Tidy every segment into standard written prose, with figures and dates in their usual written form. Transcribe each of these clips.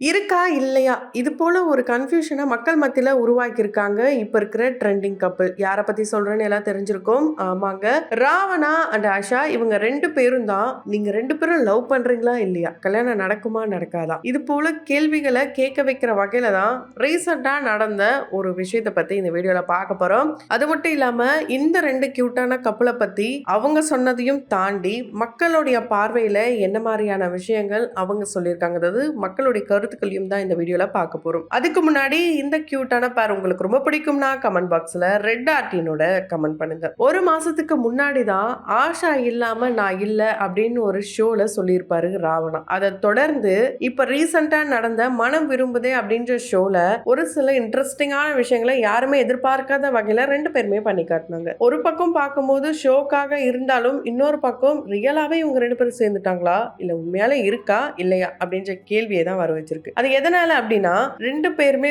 இருக்கா? இல்லையா? இது போல ஒரு கன்ஃப்யூஷன மக்கள் மத்தியில உருவாக்கியிருக்காங்க. இப்ப இருக்கிற ட்ரெண்டிங் கப்பிள். யார பத்தி சொல்றேன்னு எல்லாம் தெரிஞ்சிருக்கும். ஆமாங்க. ராவணா அண்ட் ஆஷா இவங்க 2 பேரும் தான். நீங்க 2 பேரும் லவ் பண்றீங்களா? இல்லையா? கல்யாணம் நடக்குமா? நடக்காதா? இது போல கேள்விகள கேட்க வைக்கிற வகையில தான் ரீசென்ட்டா நடந்த ஒரு விஷயத்த பத்தி இந்த வீடியோல பார்க்க போறோம். அது மட்டும் இல்லாம இந்த 2 கியூட்டான கப்பிள பத்தி அவங்க சொன்னதையும் தாண்டி மக்களுடைய பார்வையில என்ன மாரியான விஷயங்கள் அவங்க சொல்லியிருக்காங்க. அதாவது மக்களுடைய கருத்துக்களையும் தான் இந்த வீடியோல பார்க்க போறோம். அதுக்கு முன்னாடி இந்த கியூட்டான பேர் உங்களுக்கு ரொம்ப பிடிக்கும்னா கமெண்ட் பாக்ஸ்ல ரெட் ஆர்டினோட கமெண்ட் பண்ணுங்க. ஒரு மாசத்துக்கு முன்னாடி தான் ஆஷா இல்லாம நான் இல்ல அப்படின்னு ஒரு ஷோல சொல்லியிருப்பாரு ராவணா. அதை தொடர்ந்து இப்ப ரீசெண்டா நடந்த மனம் விரும்புதே அப்படின்ற ஷோல ஒரு சில இன்ட்ரெஸ்டிங்கான விஷயங்களை யாருமே எதிர்பார்க்காத வகையில 2 பேருமே பண்ணி காட்டினாங்க. ஒரு பக்கம் பார்க்கும்போது ஷோக்காக இருந்தாலும் இன்னொரு பக்கம் ரியலாவே இவங்க 2 பேரும் சேர்ந்துட்டாங்களா இல்ல உண்மையாலே இருக்கா இல்லையா அப்படின்ற கேள்வியை தான் வர வச்சிருக்கு. அது எதனால அப்படின்னா 2 பேருமே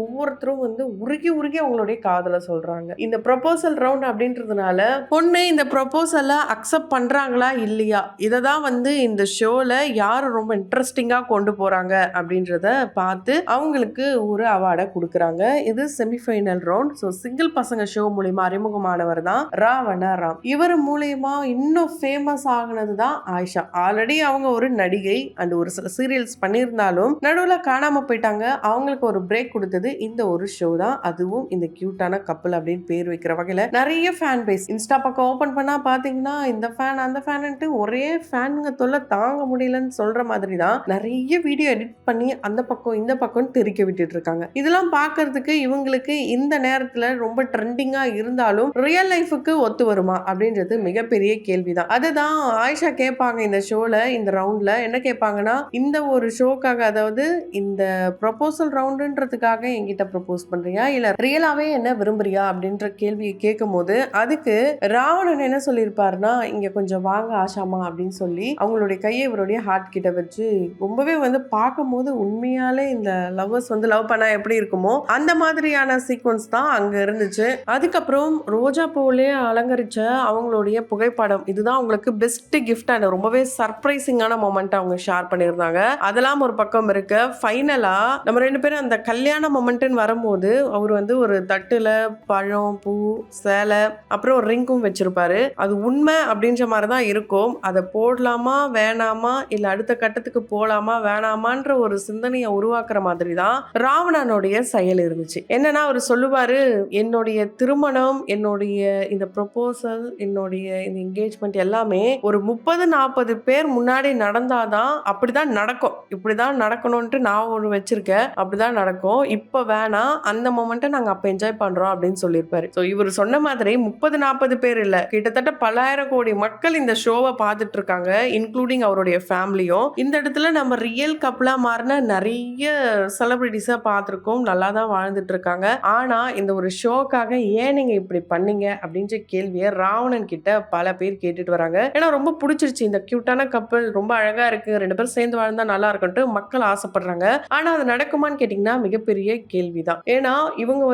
ஒவ்வொருத்தரும் உருகி உருகி அவங்களுடைய காதல சொல்றாங்க. இந்த ப்ரொபோசல் ரவுண்ட் அப்படின்றதுனால பொண்ணு இந்த ப்ரொபோசல அக்செப்ட் பண்றாங்களா இல்லையா இதை தான் இந்த ஷோல யார் ரொம்ப இன்ட்ரெஸ்டிங்கா கொண்டு போறாங்க அப்படின்றத பார்த்து அவங்களுக்கு ஒரு அவார்டை கொடுக்குறாங்க. இது செமிஃபைனல் ரவுண்ட். ஸோ சிங்கிள் பசங்க ஷோ மூலியமா அறிமுகமானவர் தான் ராவணா ராம். இவர் மூலியமா இன்னும் ஃபேமஸ் ஆகினது தான் ஆயிஷா. ஆல்ரெடி அவங்க ஒரு நடிகை அண்ட் ஒரு சில சீரியல்ஸ் பண்ணியிருந்தாலும் நடுவில் காணாம போயிட்டாங்க. அவங்களுக்கு ஒரு பிரேக் கொடுத்தது இந்த ஒரு ஷோ தான். அதுவும் இந்த கியூட்டான கப்பல் அப்படின்னு பேர் வைக்கிற வகையில நிறைய ஃபேன் பேஸ் இன்ஸ்டா பக்கம் ஓபன் பண்ணா பாத்தீங்கன்னா இந்த ஃபேன் அந்த ஃபேன்ட்டு ஒரே ஃபேனுங்க தொல்லை தாங்க முடியலன்னு சொல்ற மாதிரி தான் நிறைய வீடியோ எடிட் பண்ணி அந்த பக்கம் இந்த பக்கம் தெரிக்க விட்டுட்டு இருக்காங்க. இதெல்லாம் பாக்குறதுக்கு இவங்களுக்கு இந்த நேரத்துல ரொம்ப ட்ரெண்டிங்கா இருந்தாலும் ரியல் லைஃபுக்கு ஒத்து வருமா அப்படின்றது மிகப்பெரிய கேள்விதான். அதுதான் ஆயிஷா கேட்பாங்க இந்த ஷோல. இந்த ரவுண்ட்ல என்ன கேட்பாங்கன்னா இந்த ஒரு ஷோக்காக அதாவது இந்த ப்ரொபோசல் ரவுண்டுன்றதுக்காக என்கிட்ட ப்ரொபோஸ் பண்றியா இல்ல ரியலாவே என்ன விரும்புறியா அப்படின்ற கேள்வியை கேட்கும் போது அதுக்கு ராவணன் என்ன சொல்லியிருப்பாருன்னா இங்க கொஞ்சம் வாங்க ஆஷாமா அப்படின்னு சொல்லி அவங்களுடைய கையை இவருடைய ஹார்ட் கிட்ட வச்சு ரொம்பவே பார்க்கும் போது உண்மையாலே இந்த லவ்வர்ஸ் லவ் பண்ணா எப்படி இருக்குமோ அந்த மாதிரியான சீக்வன்ஸ் தான் அங்க இருந்துச்சு. அதுக்கப்புறம் ரோஜா பூவிலே அலங்கரிச்ச அவங்களுடைய புகைப்படம் இதுதான் உங்களுக்கு பெஸ்ட் கிஃப்ட் அண்ட் ரொம்பவே சர்ப்ரைசிங்கான மொமெண்ட் அவங்க ஷேர் பண்ணியிருந்தாங்க. அதெல்லாம் ஒரு பக்கம் இருக்கு. ஃபைனலா நம்ம 2 பேரும் அந்த கல்யாண மொமெண்ட்னு வரும்போது அவர் ஒரு தட்டுல பழம் பூ சேலை அப்புறம் ஒரு ரிங்கும் வச்சிருப்பாரு. அது உண்மை அப்படின்ற மாதிரி தான் இருக்கும். அதை போடலாமா வேணாமா இல்ல அடுத்த கட்டத்துக்கு போலாமா வேணாமான்ற ஒரு சிந்தனையை உருவாக்குற மாதிரி தான் ராவணனுடைய செயல் இருந்துச்சு. என்னன்னா அவர் சொல்லுவாரு என்னுடைய திருமணம் என்னுடைய இந்த ப்ரொபோசல் என்னுடைய இந்த என்கேஜ்மெண்ட் எல்லாமே ஒரு 30-40 பேர் முன்னாடி நடந்தாதான் அப்படிதான் நடக்கும். இப்படிதான் நடக்கணும்ட்டு நான் ஒரு வச்சிருக்கேன். அப்படிதான் நடக்கும். இப்ப வேணாம் அந்த மொமெண்ட்டை நாங்க அப்ப என்ஜாய் பண்றோம் அப்படின்னு சொல்லியிருப்பாரு. ஸோ இவர் சொன்ன மாதிரி 30-40 பேர் இல்ல கிட்டத்தட்ட பல்லாயிரம் கோடி மக்கள் இந்த ஷோவை பார்த்துட்டு இருக்காங்க. இன்க்ளூடிங் அவருடைய ஃபேமிலியும். இந்த இடத்துல நம்ம ரியல் கப்லா மாறின நிறைய செலிபிரிட்டிஸை பார்த்துருக்கோம். நல்லா தான் வாழ்ந்துட்டு இருக்காங்க. ஆனா இந்த ஒரு ஷோக்காக ஏன் நீங்க இப்படி பண்ணீங்க அப்படின்ற கேள்வியை ராவணன் கிட்ட பல பேர் கேட்டுட்டு வராங்க. ஏன்னா ரொம்ப பிடிச்சிருச்சு இந்த கியூட்டான கப்பல் ரொம்ப அழகா இருக்கு 2 பேரும் சேர்ந்து வாழ்ந்தா நல்லா இருக்கும்ட்டு மக்கள் ஆசைப்படுறாங்க. ஆனா அது நடக்குமான்னு கேட்டீங்கன்னா மிகப்பெரிய கேள்விதான். ஏன்னா இவங்க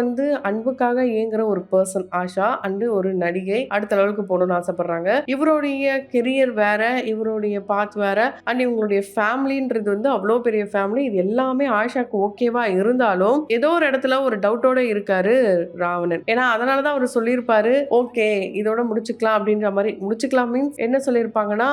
அன்புக்காக இயங்குற ஒரு பர்சன் ஆஷா அண்டு ஒரு நடிகை அடுத்த லெவலுக்கு போகணும்னு ஆசைப்படுறாங்க. இவருடைய கெரியர் வேற இவருடைய பாத் வேற அண்ட் இவங்களுடைய ஃபேமிலின்றது அவ்வளோ பெரிய ஃபேமிலி. இது எல்லாமே ஆஷாக்கு ஓகேவா இருந்தாலும் ஏதோ ஒரு இடத்துல ஒரு டவுட்டோட இருக்காரு ராவணன். ஏன்னா அதனாலதான் அவர் சொல்லியிருப்பாரு ஓகே இதோட முடிச்சுக்கலாம் அப்படின்ற மாதிரி. முடிச்சுக்கலாம் மீன்ஸ் என்ன சொல்லியிருப்பாங்கன்னா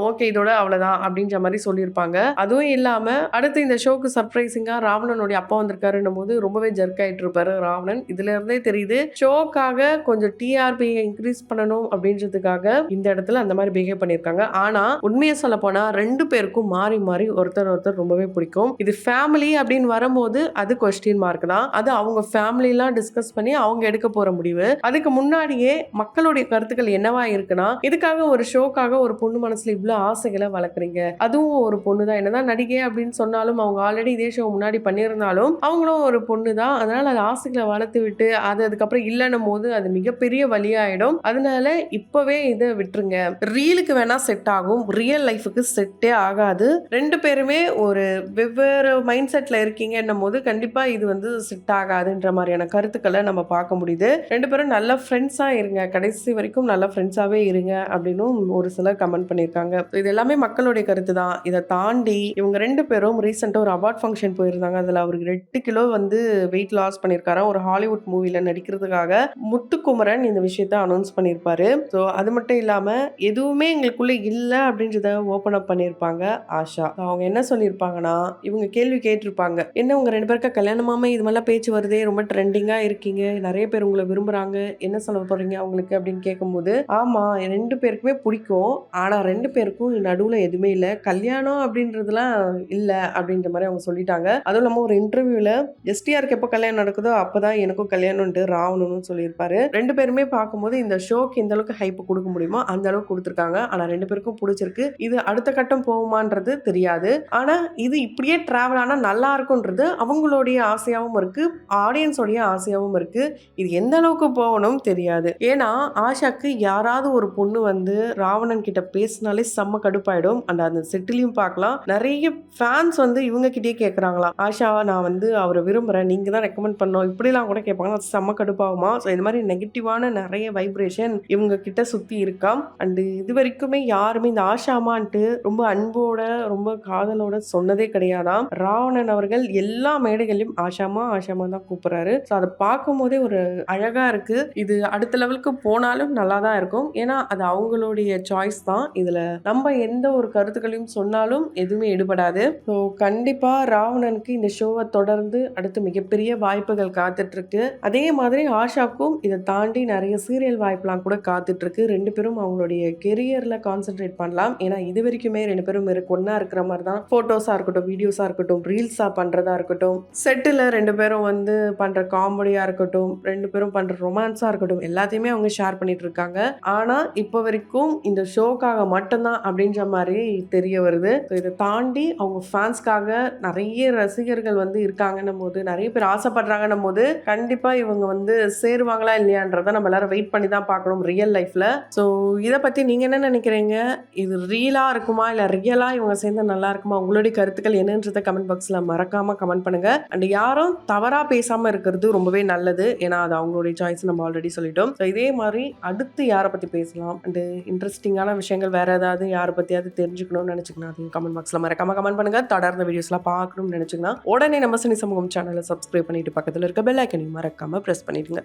ஓகே இதோட அவ்வளவுதான் அப்படின்ற மாதிரி சொல்லியிருப்பாங்க. அதுவும் இல்லாம அடுத்து இந்த ஷோக்கு சர்ப்ரைசிங்கா ராவணனுடைய அப்பா வந்திருக்காருன்னும் போது ரொம்பவே ஜர்க் ஆயிட்டு இருப்பாரு ராவணன். இதுல இருந்தே தெரியுது ஷோக்காக கொஞ்சம் டிஆர்பி இன்க்ரீஸ் பண்ணணும் அப்படின்றதுக்காக இந்த இடத்துல அந்த மாதிரி பிஹேவ் பண்ணிருக்காங்க. ஆனா உண்மையை சொல்ல போனா 2 பேருக்கும் மாறி மாறி ஒருத்தர் ரொம்பவே பிடிக்கும். இது ஃபேமிலி அப்படின்னு வரும்போது அது கொஸ்டின் மார்க் தான். அது அவங்க ஃபேமிலி எல்லாம் டிஸ்கஸ் பண்ணி அவங்க எடுக்க போற முடிவு. அதுக்கு முன்னாடியே மக்களுடைய கருத்துக்கள் என்னவா இருக்குன்னா இதுக்காக ஒரு ஷோக்காக ஒரு பொண்ணு மனசுல இவ்வளவு ஆசைகளை வளர்க்குறீங்க. அதுவும் ஒரு பொண்ணு தான் என்னதான் நடிகை அப்படின்னு சொன்னாலும் அவங்க ஆல்ரெடி இதே ஷோ முன்னாடி பண்ணியிருந்தாலும் அவங்களும் ஒரு பொண்ணு தான். அதனால அது ஆசைகளை வளர்த்து விட்டு அது அதுக்கப்புறம் இல்லைன்னும் போது அது மிகப்பெரிய வழியாயிடும். அதனால இப்பவே இதை விட்டுருங்க. ரீலுக்கு வேணா செட் ஆகும் ரியல் லைஃபுக்கு செட்டே ஆகாது. 2 பேருமே ஒரு வெவ்வேறு மைண்ட் செட்ல இருக்கீங்கன்னும் போது கண்டிப்பா இது செட் ஆகாதுன்ற மாதிரியான கருத்துக்களை நம்ம பார்க்க முடியுது. 2 பேரும் நல்ல ஃப்ரெண்ட்ஸா இருங்க கடைசி வரைக்கும் நல்ல ஃப்ரெண்ட்ஸாவே இருங்க அப்படின்னு ஒரு சிலர் கமெண்ட் பண்ணியிருக்காங்க. இது எல்லாமே மக்களுடைய கருத்து தான். இதை தாண்டி இவங்க 2 பேரும் பேரும் ரீசெண்டா ஒரு அவார்ட் ஃபங்ஷன் போயிருந்தாங்க. அதுல அவருக்கு 8 கிலோ வந்து வெயிட் லாஸ் பண்ணியிருக்காராம். ஒரு ஹாலிவுட் மூவில நடிக்கிறதுக்காக முத்துக்குமரன் இந்த விஷயத்த அனௌன்ஸ் பண்ணியிருப்பாரு. ஸோ அது மட்டும் இல்லாம எதுவுமே எங்களுக்குள்ள இல்ல அப்படின்றத ஓப்பன் அப் பண்ணியிருப்பாங்க ஆஷா. அவங்க என்ன சொல்லியிருப்பாங்கன்னா, இவங்க கேள்வி கேட்டிருப்பாங்க. என்ன உங்க 2 பேருக்கு கல்யாணமாம இது மாதிரிலாம் பேச்சு வருதே, ரொம்ப ட்ரெண்டிங்கா இருக்கீங்க, நிறைய பேர் உங்களை விரும்புறாங்க, என்ன சொல்ல போறீங்க அவங்களுக்கு அப்படின்னு கேட்கும்போது, ஆமா 2 பேருக்குமே பிடிக்கும். ஆனா 2 பேருக்கும் நடுவுல எதுவுமே இல்ல. கல்யாணம் அப்படின்றதுலாம் இல்ல அப்படின்ற மாதிரி அவங்க சொல்லிட்டாங்க. அதுவும் இல்லாம ஒரு இன்டர்வியூல எஸ்டிஆருக்கு எப்போ கல்யாணம் நடக்குதோ அப்பதான் எனக்கும் கல்யாணம்ட்டு ராவணனும் சொல்லியிருப்பாரு. 2 பேருமே பார்க்கும்போது இந்த ஷோக்கு எந்த அளவுக்கு ஹைப் கொடுக்க முடியுமோ அந்த அளவுக்கு கொடுத்துருக்காங்க. ஆனா 2 பேருக்கும் பிடிச்சிருக்கு. இது அடுத்த கட்டம் போகுமான்றது தெரியாது. ஆனா இது இப்படியே டிராவல் ஆனா நல்லா இருக்கும்ன்றது அவங்களுடைய ஆசையாவும் இருக்கு, ஆடியன்ஸோடைய ஆசையாவும் இருக்கு. இது எந்த அளவுக்கு போகணும் தெரியாது. ஏன்னா ஆஷாக்கு யாராவது ஒரு பொண்ணு வந்து ராவணன் கிட்ட பேசினாலே செம்ம கடுப்பாயிடும். அந்த செட்டிலையும் பார்க்கலாம். நிறைய ஃபேன்ஸ் வந்து இவங்க கிட்டயே கேட்குறாங்களா, ஆஷாவா நான் வந்து அவரை விரும்புறேன், நீங்க தான் ரெக்கமெண்ட் பண்ணோம், இப்படிலாம் கூட கேட்பாங்க. அது செம்ம கடுப்பாகுமா. ஸோ இந்த மாதிரி நெகட்டிவான நிறைய வைப்ரேஷன் இவங்க கிட்ட சுற்றி இருக்காம். அண்டு இது வரைக்குமே யாருமே இந்த ஆஷாமான்ட்டு ரொம்ப அன்போட ரொம்ப காதலோட சொன்னதே கிடையாதாம். ராவணன் அவர்கள் எல்லா மேடைகளையும் ஆஷாமா ஆஷாமா தான் கூப்பிடுறாரு. ஸோ அதை பார்க்கும் போதே ஒரு அழகா இருக்கு. இது அடுத்த லெவலுக்கு போனாலும் நல்லா தான் இருக்கும். ஏன்னா அது அவங்களுடைய சாய்ஸ் தான். இதுல நம்ம எந்த ஒரு கருத்துக்களையும் சொன்னாலும் எதுவுமே எடுபடாது. ஸோ கண்டிப்பா ராவணனுக்கு இந்த ஷோவை தொடர்ந்து அடுத்து மிகப்பெரிய வாய்ப்புகள் காத்துட்டு இருக்கு. அதே மாதிரி ஆஷாக்கும் இதை தாண்டி நிறைய சீரியல் வாய்ப்புலாம் கூட காத்துட்டு இருக்கு. 2 பேரும் அவங்களுடைய கெரியர்ல கான்சென்ட்ரேட் பண்ணலாம். ஏன்னா இது வரைக்குமே 2 பேரும் ஒன்னா இருக்கிற மாதிரி தான் போட்டோஸா இருக்கட்டும், வீடியோஸா இருக்கட்டும், ரீல்ஸா பண்றதா இருக்கட்டும், செட்டில் 2 பேரும் வந்து பண்ற காமெடியா இருக்கட்டும், 2 பேரும் பண்ற ரொமான்ஸா இருக்கட்டும், எல்லாத்தையுமே அவங்க ஷேர் பண்ணிட்டு இருக்காங்க. ஆனா இப்போ வரைக்கும் இந்த ஷோக்காக மட்டும்தான் அப்படின்ற மாதிரி தெரிய வருது. இதை தாண்டி அவங்க ஃபேன்ஸ்க்காக நிறைய ரசிகர்கள் வந்து இருக்காங்கன்னும் போது, நிறைய பேர் ஆசைப்படுறாங்கன்னும் போது கண்டிப்பா இவங்க வந்து சேருவாங்களா இல்லையான்றதை நம்ம எல்லாரும் வெயிட் பண்ணி தான் பார்க்கணும் ரியல் லைஃப்ல. ஸோ இதை பத்தி நீங்க என்ன நினைக்கிறீங்க? இது ரியலா இருக்குமா இல்ல ரியலா இவங்க சேர்ந்து நல்லா இருக்குமா? உங்களுடைய கருத்துக்கள் என்னன்றதை கமெண்ட் பாக்ஸ்ல மறக்காம கமெண்ட் பண்ணுங்க. அண்ட் யாரும் தவறா பேசாம இருக்கிறது ரொம்பவே நல்லது. ஏன்னா அது அவங்களுடைய சாய்ஸ் நம்ம ஆல்ரெடி சொல்லிட்டோம். ஸோ இதே மாதிரி அடுத்து யாரை பத்தி பேசலாம் அண்ட் இன்ட்ரெஸ்டிங்கான விஷயங்கள் வேற ஏதாவது யாரை பத்தியாவது தெரிஞ்சுக்கணும்னு நினைச்சுக்கணும், அதையும் கமெண்ட் பாக்ஸ்ல மறக்காம கமெண்ட் பண்ணுங்க. தொடர்ந்து வீடியோஸ்லாம் பார்க்கணும்னு நினைச்சுங்கன்னா உடனே நம்ம சினி சமூகம் சேனலை சப்ஸ்கிரைப் பண்ணிட்டு பக்கத்தில் இருக்க பெல் ஐக்கனையும் மறக்காம பிரஸ் பண்ணிடுங்க.